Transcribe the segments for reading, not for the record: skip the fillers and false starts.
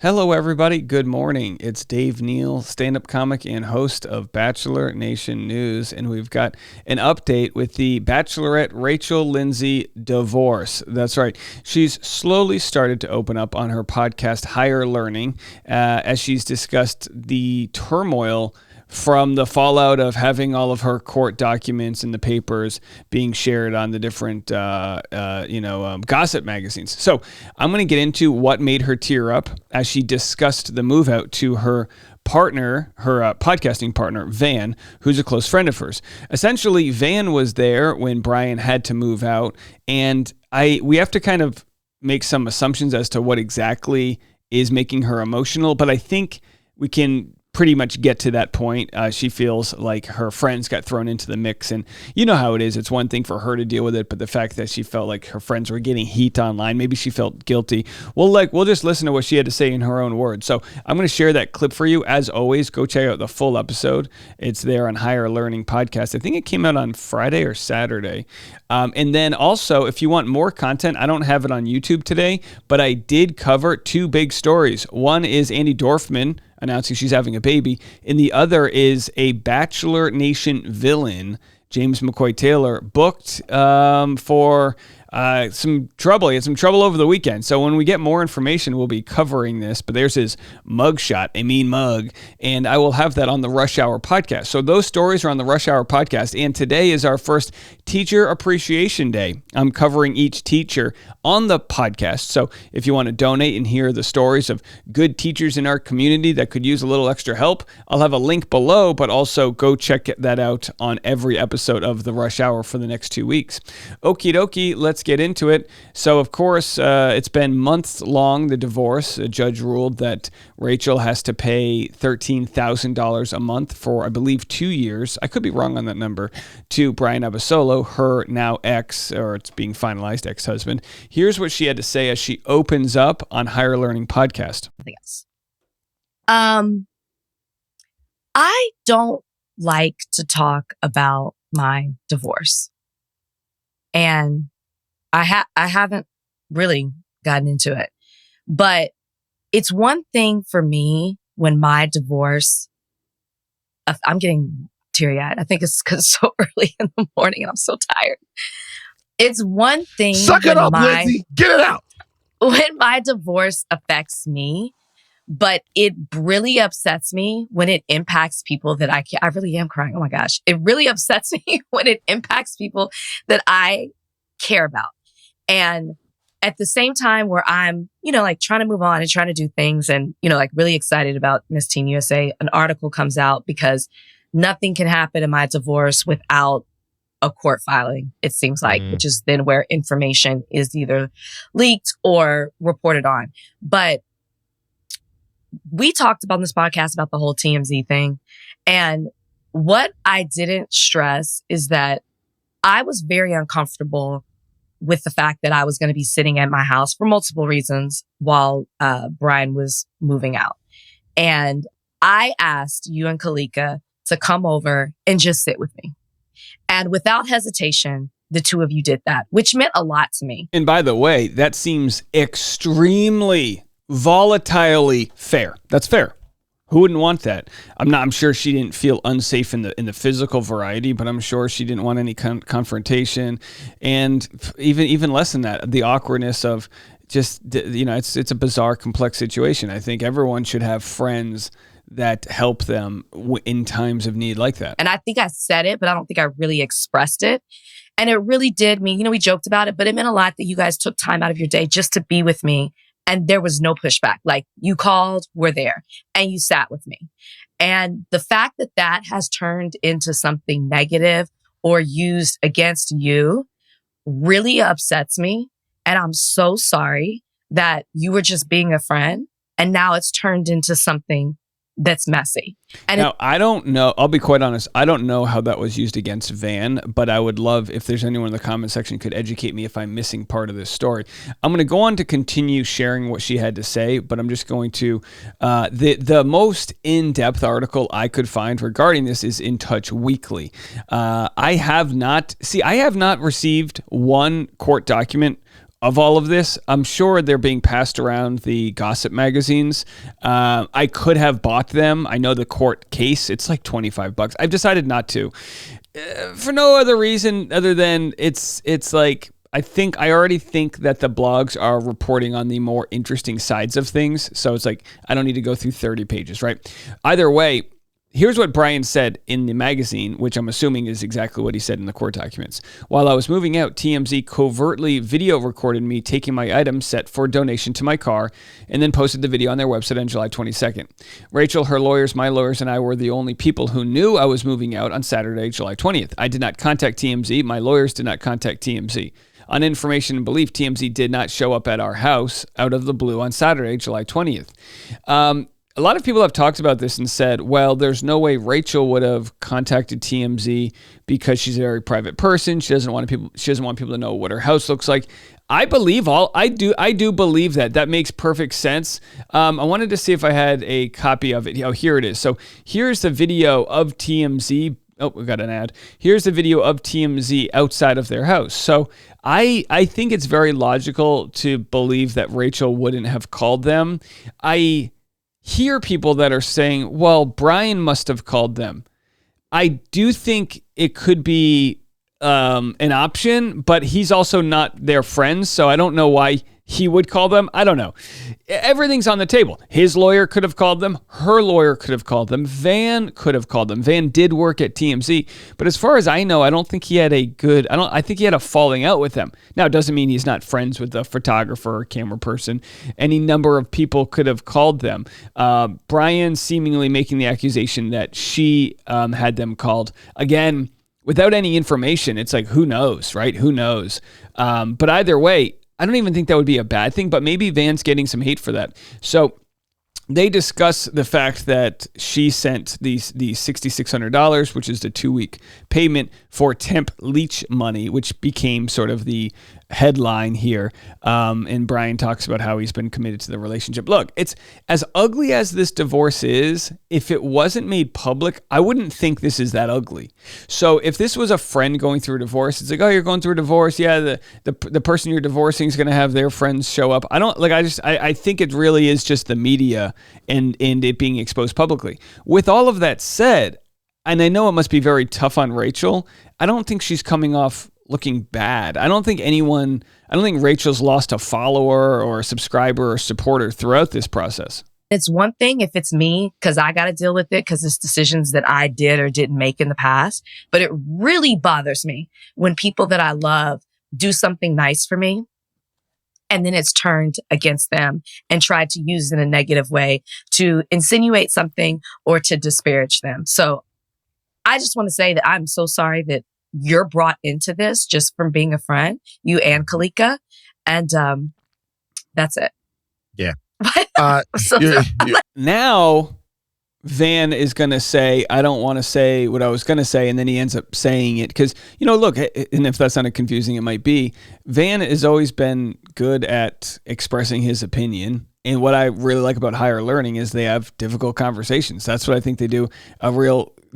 Hello, everybody. Good morning. It's Dave Neal, stand-up comic and host of Bachelor Nation News, and we've got an update with the Bachelorette Rachel Lindsay divorce. That's right. She's slowly started to open up on her podcast, Higher Learning, as she's discussed the turmoil from the fallout of having all of her court documents and the papers being shared on the different, gossip magazines. So I'm going to get into what made her tear up as she discussed the move out to her partner, her podcasting partner, Van, who's a close friend of hers. Essentially, Van was there when Bryan had to move out, and we have to kind of make some assumptions as to what exactly is making her emotional, but I think we can pretty much get to that point. She feels like her friends got thrown into the mix, and you know how it is. It's one thing for her to deal with it, but the fact that she felt like her friends were getting heat online, maybe she felt guilty. We'll just listen to what she had to say in her own words. So I'm going to share that clip for you. As always, go check out the full episode. It's there on Higher Learning Podcast. I think it came out on Friday or Saturday. And then also, if you want more content, I don't have it on YouTube today, but I did cover two big stories. One is Andy Dorfman announcing she's having a baby, and the other is a Bachelor Nation villain, James McCoy Taylor, booked for some trouble. He had some trouble over the weekend. So when we get more information, we'll be covering this. But there's his mugshot, a mean mug, and I will have that on the Rush Hour podcast. So those stories are on the Rush Hour podcast, and today is our first Teacher Appreciation Day. I'm covering each teacher on the podcast. So if you want to donate and hear the stories of good teachers in our community that could use a little extra help, I'll have a link below, but also go check that out on every episode of the Rush Hour for the next 2 weeks. Okie dokie, let's get into it. So, of course, it's been months long, the divorce. A judge ruled that Rachel has to pay $13,000 a month for, I believe, 2 years. I could be wrong on that number, to Bryan Abasolo, her now ex, or it's being finalized ex-husband. Here's what she had to say as she opens up on Higher Learning Podcast. Yes. I don't like to talk about my divorce. And I haven't really gotten into it. But it's one thing for me when my divorce, I'm getting teary-eyed. I think it's because it's so early in the morning and I'm so tired. It's one thing. Suck it up, Lindsay. Get it out. When my divorce affects me, but it really upsets me when it impacts people that I really am crying. Oh my gosh. It really upsets me when it impacts people that I care about. And at the same time where I'm, trying to move on and trying to do things and, really excited about Miss Teen USA, an article comes out because nothing can happen in my divorce without a court filing, it seems like, which is then where information is either leaked or reported on. But we talked about on this podcast about the whole TMZ thing. And what I didn't stress is that I was very uncomfortable with the fact that I was going to be sitting at my house for multiple reasons while Bryan was moving out. And I asked you and Kalika to come over and just sit with me. And without hesitation, the two of you did that, which meant a lot to me. And by the way, that seems extremely volatilely fair. That's fair. Who wouldn't want that? I'm sure she didn't feel unsafe in the physical variety, but I'm sure she didn't want any confrontation, and even less than that, the awkwardness of just it's a bizarre, complex situation. I think everyone should have friends that help them in times of need like that. And I think I said it, but I don't think I really expressed it. And it really did mean, we joked about it, but it meant a lot that you guys took time out of your day just to be with me. And there was no pushback. Like, you called, we're there, and you sat with me. And the fact that that has turned into something negative or used against you really upsets me. And I'm so sorry that you were just being a friend and now it's turned into something that's messy. And now, I don't know. I'll be quite honest. I don't know how that was used against Van, but I would love if there's anyone in the comment section could educate me if I'm missing part of this story. I'm going to go on to continue sharing what she had to say, but I'm just going to, the most in-depth article I could find regarding this is In Touch Weekly. I have not received one court document of all of this. I'm sure they're being passed around the gossip magazines. I could have bought them. I know the court case, it's like $25. I've decided not to. For no other reason other than it's like, I already think that the blogs are reporting on the more interesting sides of things. So it's like, I don't need to go through 30 pages, right? Either way, here's what Bryan said in the magazine, which I'm assuming is exactly what he said in the court documents. While I was moving out, TMZ covertly video recorded me taking my items set for donation to my car and then posted the video on their website on July 22nd. Rachel, her lawyers, my lawyers, and I were the only people who knew I was moving out on Saturday, July 20th. I did not contact TMZ. My lawyers did not contact TMZ. On information and belief, TMZ did not show up at our house out of the blue on Saturday, July 20th. A lot of people have talked about this and said, well, there's no way Rachel would have contacted TMZ because she's a very private person. She doesn't want people to know what her house looks like. I do believe that. That makes perfect sense. I wanted to see if I had a copy of it. Oh, here it is. So here's the video of TMZ. Oh, we got an ad. Here's the video of TMZ outside of their house. So I think it's very logical to believe that Rachel wouldn't have called them. I hear people that are saying, well, Bryan must have called them. I do think it could be an option, but he's also not their friend, so I don't know why he would call them. I don't know. Everything's on the table. His lawyer could have called them. Her lawyer could have called them. Van could have called them. Van did work at TMZ, but as far as I know, I don't think he had I think he had a falling out with them. Now, it doesn't mean he's not friends with the photographer or camera person. Any number of people could have called them. Bryan seemingly making the accusation that she had them called. Again, without any information, it's like, who knows, right? Who knows? But either way, I don't even think that would be a bad thing, but maybe Van's getting some hate for that. So they discuss the fact that she sent the $6,600, which is the 2-week payment for temp leech money, which became sort of the headline here. And Bryan talks about how he's been committed to the relationship. Look, it's as ugly as this divorce is. If it wasn't made public, I wouldn't think this is that ugly. So if this was a friend going through a divorce, it's like, oh, you're going through a divorce. Yeah, the person you're divorcing is going to have their friends show up. I think it really is just the media and it being exposed publicly. With all of that said, and I know it must be very tough on Rachel, I don't think she's coming off looking bad. I don't think Rachel's lost a follower or a subscriber or supporter throughout this process. It's one thing if it's me, because I got to deal with it because it's decisions that I did or didn't make in the past. But it really bothers me when people that I love do something nice for me and then it's turned against them and tried to use it in a negative way to insinuate something or to disparage them. So I just want to say that I'm so sorry that you're brought into this just from being a friend, you and Kalika. And that's it. Yeah. Now, Van is going to say, I don't want to say what I was going to say. And then he ends up saying it because, look, and if that sounded confusing, it might be. Van has always been good at expressing his opinion. And what I really like about Higher Learning is they have difficult conversations. That's what I think they do a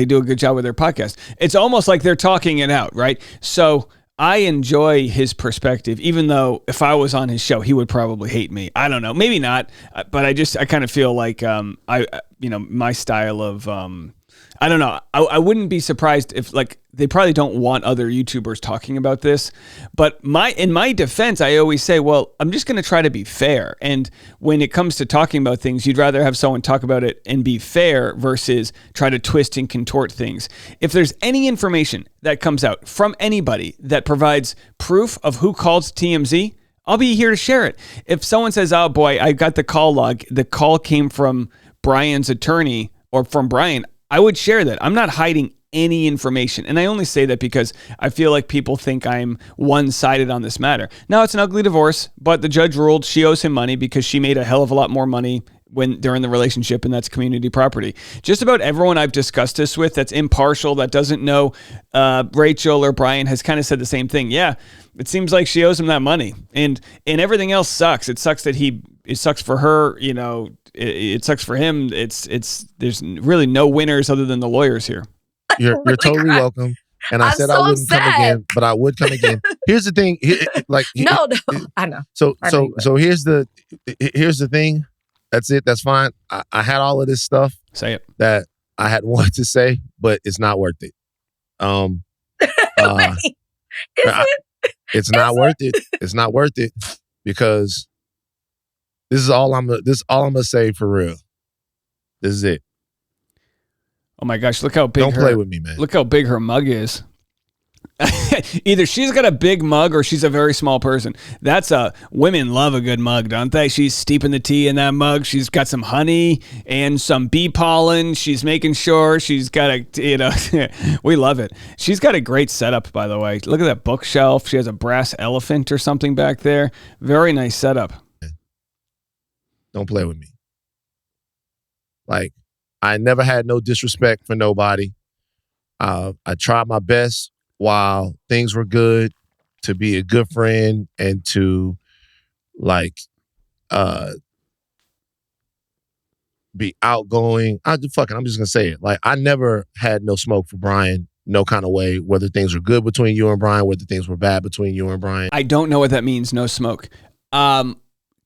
good job with their podcast. It's almost like they're talking it out, right? So I enjoy his perspective, even though if I was on his show, he would probably hate me. I don't know, maybe not, but I kind of feel like my style of I don't know. I wouldn't be surprised if they probably don't want other YouTubers talking about this, but in my defense, I always say, well, I'm just going to try to be fair. And when it comes to talking about things, you'd rather have someone talk about it and be fair versus try to twist and contort things. If there's any information that comes out from anybody that provides proof of who called TMZ, I'll be here to share it. If someone says, oh boy, I got the call log, the call came from Bryan's attorney or from Bryan, I would share that. I'm not hiding any information. And I only say that because I feel like people think I'm one-sided on this matter. Now, it's an ugly divorce, but the judge ruled she owes him money because she made a hell of a lot more money during the relationship, and that's community property. Just about everyone I've discussed this with that's impartial, that doesn't know Rachel or Bryan, has kind of said the same thing. Yeah, it seems like she owes him that money. And everything else sucks. It sucks that it sucks for her, it sucks for him. There's really no winners other than the lawyers here. You're totally welcome. And I I'm said so I wouldn't come upset. again, but I would come again. Here's the thing. No, I know. So I know so here's the thing. That's it. That's fine. I had all of this stuff. Say it. That I had wanted to say, but it's not worth it. Wait, it's not worth it. It's not worth it because this is all I'm gonna say for real. This is it. Oh my gosh, look how big Don't play with me, man. Look how big her mug is. Either she's got a big mug or she's a very small person. Women love a good mug, don't they? She's steeping the tea in that mug. She's got some honey and some bee pollen. She's making sure she's got we love it. She's got a great setup, by the way. Look at that bookshelf. She has a brass elephant or something back there. Very nice setup. Don't play with me. Like, I never had no disrespect for nobody. I tried my best while things were good to be a good friend and to be outgoing. I'm just gonna say it. Like, I never had no smoke for Bryan, no kind of way, whether things were good between you and Bryan, whether things were bad between you and Bryan. I don't know what that means, no smoke.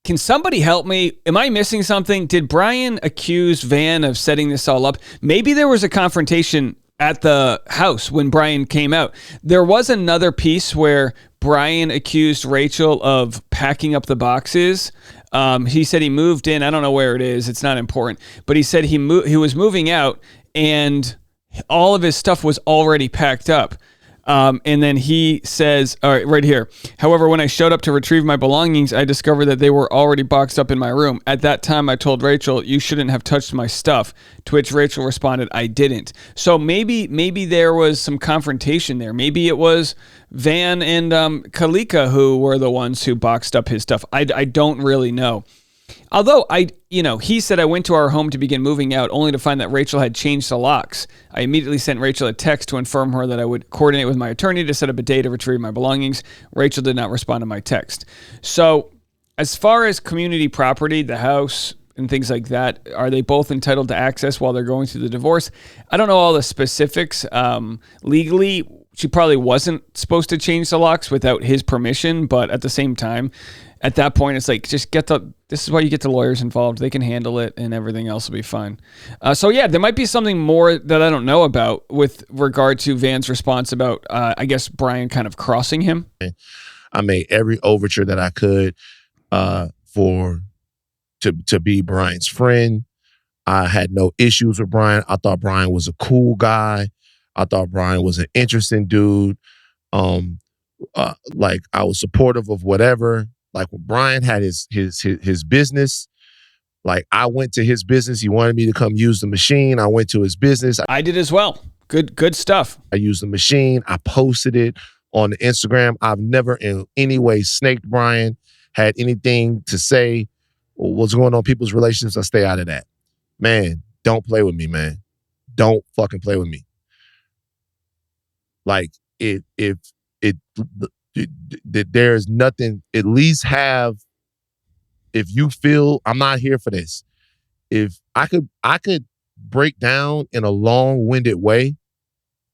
Can somebody help me? Am I missing something? Did Bryan accuse Van of setting this all up? Maybe there was a confrontation at the house when Bryan came out. There was another piece where Bryan accused Rachel of packing up the boxes. He said he moved in. I don't know where it is. It's not important. But he said he was moving out and all of his stuff was already packed up. And then he says, all right, right here. However, when I showed up to retrieve my belongings, I discovered that they were already boxed up in my room. At that time, I told Rachel, you shouldn't have touched my stuff. To which Rachel responded, I didn't. So maybe there was some confrontation there. Maybe it was Van and Kalika who were the ones who boxed up his stuff. I don't really know. Although he said, I went to our home to begin moving out only to find that Rachel had changed the locks. I immediately sent Rachel a text to inform her that I would coordinate with my attorney to set up a day to retrieve my belongings. Rachel did not respond to my text. So as far as community property, the house and things like that, are they both entitled to access while they're going through the divorce? I don't know all the specifics. Legally, she probably wasn't supposed to change the locks without his permission, but at the same time, at that point, it's like, just this is why you get the lawyers involved. They can handle it and everything else will be fine. So yeah, there might be something more that I don't know about with regard to Van's response about, I guess, Bryan kind of crossing him. I made every overture that I could to be Bryan's friend. I had no issues with Bryan. I thought Bryan was a cool guy. I thought Bryan was an interesting dude. Like, I was supportive of whatever. Like, when Bryan had his business, like, I went to his business. He wanted me to come use the machine. I went to his business. I did as well. Good stuff. I used the machine. I posted it on the Instagram. I've never in any way snaked Bryan, had anything to say what's going on in people's relationships. I stay out of that. Man, don't play with me, man. Don't fucking play with me. Like, there's nothing, at least have, if you feel I'm not here for this, if I could break down in a long-winded way,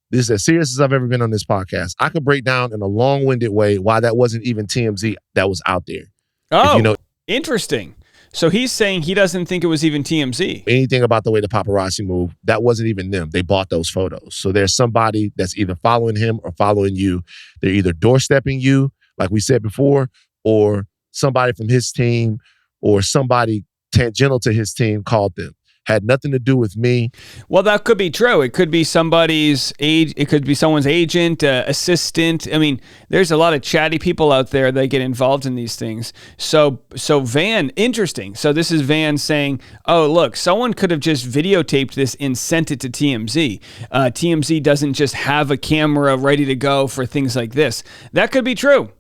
this is as serious as I've ever been on this podcast. I could break down in a long-winded way why that wasn't even TMZ that was out there. Oh, interesting. So he's saying he doesn't think it was even TMZ. Anything about the way the paparazzi moved, that wasn't even them. They bought those photos. So there's somebody that's either following him or following you. They're either doorstepping you, like we said before, or somebody from his team or somebody tangential to his team called them. Had nothing to do with me. Well, that could be true. It could be somebody's age. It could be someone's agent, assistant. I mean, there's a lot of chatty people out there that get involved in these things. So Van, interesting. So this is Van saying, oh, look, someone could have just videotaped this and sent it to TMZ. TMZ doesn't just have a camera ready to go for things like this. That could be true.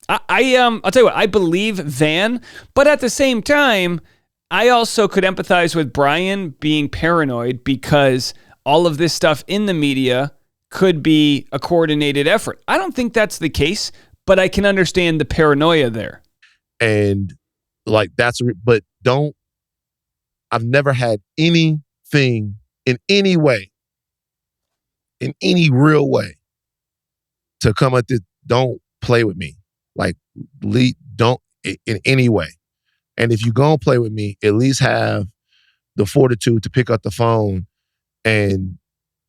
I'll tell you what, I believe Van, but at the same time, I also could empathize with Bryan being paranoid because all of this stuff in the media could be a coordinated effort. I don't think that's the case, but I can understand the paranoia there. And like, I've never had anything in any way, in any real way, to come at this, don't play with me. Like, don't in any way. And if you gonna play with me, at least have the fortitude to pick up the phone and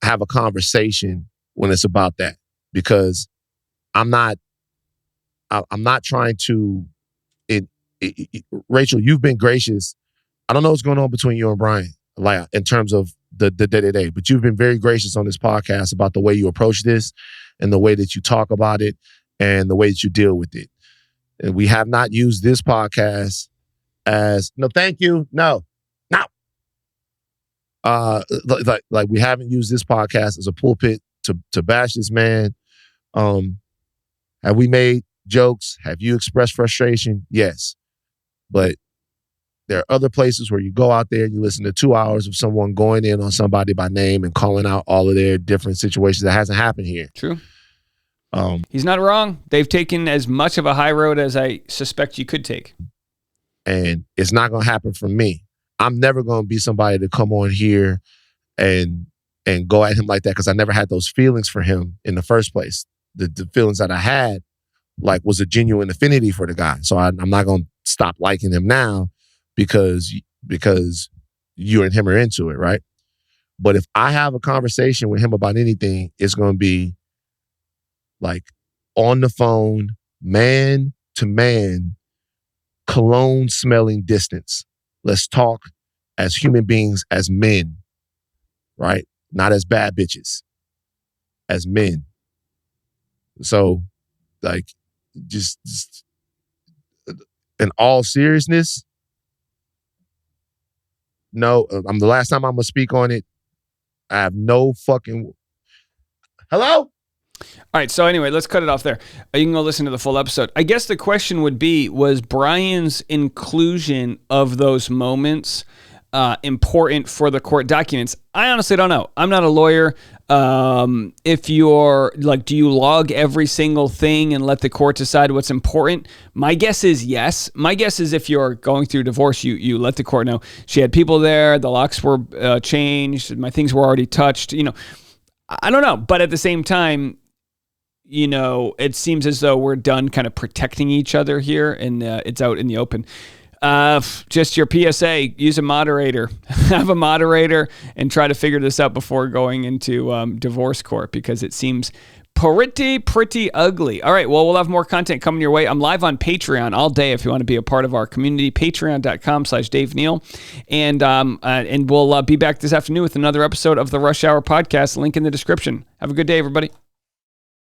have a conversation when it's about that. Because I'm not trying to. Rachel, you've been gracious. I don't know what's going on between you and Bryan, like in terms of the day-to-day, but you've been very gracious on this podcast about the way you approach this and the way that you talk about it and the way that you deal with it. And we have not used this podcast as no, thank you, no. Like we haven't used this podcast as a pulpit to bash this man. Have we made jokes? Have you expressed frustration? Yes. But there are other places where you go out there and you listen to 2 hours of someone going in on somebody by name and calling out all of their different situations. That hasn't happened here. True. He's not wrong. They've taken as much of a high road as I suspect you could take. And it's not going to happen from me. I'm never going to be somebody to come on here and go at him like that, because I never had those feelings for him in the first place. The feelings that I had like was a genuine affinity for the guy. So I'm not going to stop liking him now because you and him are into it, right? But if I have a conversation with him about anything, it's going to be like on the phone, man to man, cologne smelling distance. Let's talk as human beings, as men, right? Not as bad bitches, as men. So, like, just in all seriousness, no, I'm the last time I'm going to speak on it. I have no fucking... Hello? All right, so anyway, let's cut it off there. You can go listen to the full episode. I guess the question would be, was Bryan's inclusion of those moments important for the court documents? I honestly don't know. I'm not a lawyer. If you're like, do you log every single thing and let the court decide what's important? My guess is yes. My guess is if you're going through divorce, you let the court know. She had people there. The locks were changed. My things were already touched. You know, I don't know. But at the same time, you know, it seems as though we're done kind of protecting each other here, and it's out in the open. Just your PSA, use a moderator. Have a moderator and try to figure this out before going into divorce court, because it seems pretty ugly. All right, well, we'll have more content coming your way. I'm live on Patreon all day if you want to be a part of our community, patreon.com/Dave Neal. And we'll be back this afternoon with another episode of the Rush Hour Podcast. Link in the description. Have a good day, everybody.